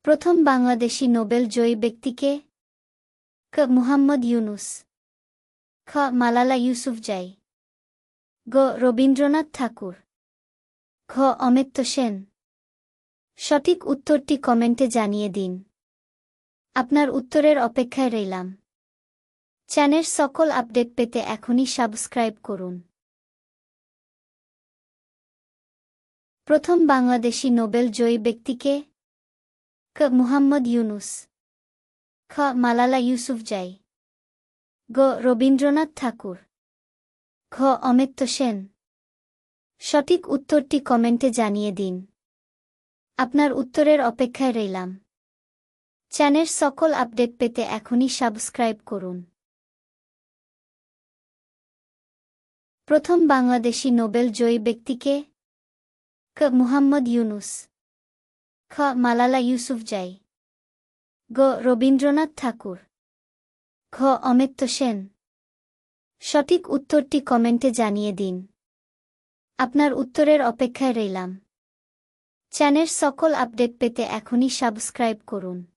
প্রথম বাংলাদেশী নোবেল জয়ী ব্যক্তি কে? ক. মুহাম্মদ ইউনুস। খ. মালালা ইউসুফজাই। গ. রবীন্দ্রনাথ ঠাকুর। ঘ. অমর্ত্য সেন। সঠিক উত্তরটি কমেন্টে জানিয়ে দিন। আপনার উত্তরের অপেক্ষায় রইলাম। চ্যানেল সকল আপডেট পেতে এখনই সাবস্ক্রাইব করুন। প্রথম বাংলাদেশী নোবেল জয়ী ব্যক্তি কে? ক. মুহাম্মদ ইউনুস। খ. মালালা ইউসুফজাই। গ. রবীন্দ্রনাথ ঠাকুর। ঘ. অমর্ত্য সেন। সঠিক উত্তরটি কমেন্টে জানিয়ে দিন। আপনার উত্তরের অপেক্ষায় রইলাম। চ্যানেল সকল আপডেট পেতে এখনই সাবস্ক্রাইব করুন। প্রথম বাংলাদেশী নোবেল জয়ী ব্যক্তি কে? ক. মুহাম্মদ ইউনুস। খ. মালালা ইউসুফজাই। গ. রবীন্দ্রনাথ ঠাকুর। ঘ. অমর্ত্য সেন। সঠিক উত্তরটি কমেন্টে জানিয়ে দিন। আপনার উত্তরের অপেক্ষায় রইলাম। চ্যানেল সকল আপডেট পেতে এখনই সাবস্ক্রাইব করুন।